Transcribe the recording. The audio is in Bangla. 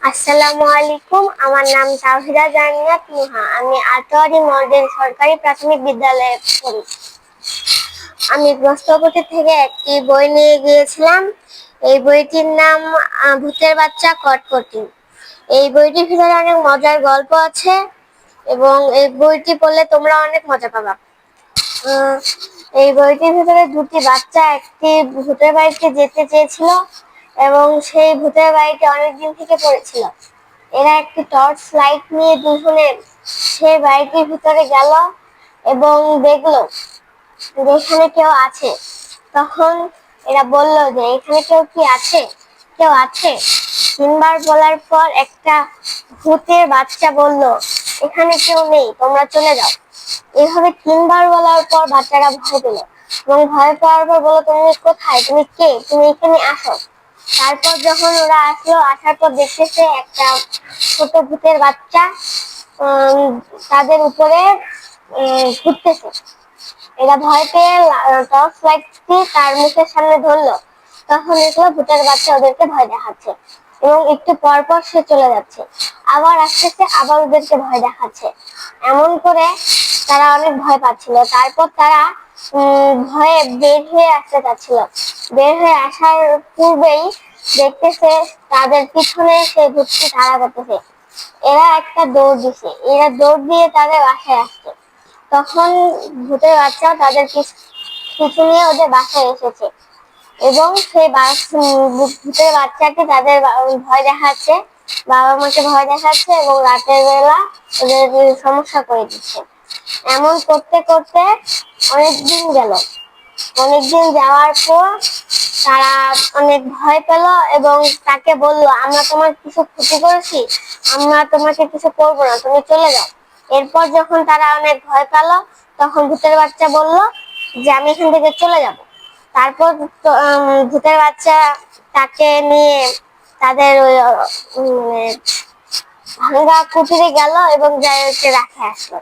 আসসালামু আলাইকুম। আমার নাম তাওহিদা জান্নাত নুহা। আমি আটোয়ারি মডেল সরকারি প্রাথমিক বিদ্যালয়ে পড়ি। আমি প্রশ্নপত্র থেকে একটি বই নিয়ে গিয়েছিলাম। এই বইটির নাম ভূতের বাচ্চা কটকটি। এই বইটির ভিতরে অনেক মজার গল্প আছে এবং এই বইটি পড়লে তোমরা অনেক মজা পাবা। এই বইটির ভিতরে দুটি বাচ্চা একটি ভূতের বাড়িতে যেতে চেয়েছিল এবং সেই ভূতের বাড়িতে অনেকদিন থেকে পড়েছিল। এরা একটি টর্চ লাইট নিয়ে দুজনে সেই বাড়িটির ভিতরে গেল এবং দেখলো যেখানে কেউ আছে। তখন এরা বলল যে এখানে কেউ কি আছে, কেউ আছে। তিনবার বলার পর একটা ভূতের বাচ্চা বলল এখানে কেউ নেই, তোমরা চলে যাও। এভাবে তিনবার বলার পর বাচ্চারা ভয় পেল এবং ভয় পাওয়ার পর বললো তুমি কোথায়, তুমি কে, তুমি এখানে আসো। তারপর যখন ওরা আসলো, আসার পর দেখতেছে একটা ছোট ভূতের বাচ্চা তাদের উপরে ঘুরতেছে। এরা ভয় পেয়ে টর্চ লাইটটি তার মুখের সামনে ধরলো। তখন দেখলো ভূতের বাচ্চা ওদেরকে ভয় দেখাচ্ছে এবং একটু পর পর সে চলে যাচ্ছে, আবার আসতেছে, আবার ওদেরকে ভয় দেখাচ্ছে। এমন করে তারা অনেক ভয় পাচ্ছিল। তারপর তারা ভয়ে বের হয়ে আসতে চাচ্ছিল। বের হয়ে আসার পূর্বেই দেখতেছে তাদের পিছনে সেই ভূতটি তাড়া করতেছে। এরা একটা দৌড় দিছে, এরা দৌড় দিয়ে তাদের বাসায় আসছে। তখন ভূতের বাচ্চা তাদের পিছু নিয়ে ওদের বাসায় এসেছে এবং সেই ভূতের বাচ্চাটি তাদের ভয় দেখাচ্ছে, বাবা মাকে ভয় দেখাচ্ছে এবং রাতের বেলা ওদের সমস্যা করে দিচ্ছে। এমন করতে করতে অনেকদিন গেল। অনেকদিন যাওয়ার পর তারা অনেক ভয় পেল এবং তাকে বলল আমরা তোমার কিছু ক্ষতি করেছি, আমরা তোমাকে কিছু করবো না, তুমি চলে যাও। এরপর যখন তারা অনেক ভয় পেল তখন ভূতের বাচ্চা বলল যে আমি এখান থেকে চলে যাব। তারপর ভূতের বাচ্চা তাকে নিয়ে তাদের ওই ভাঙ্গা কুটিরে গেল এবং যাই রাখে আসলো।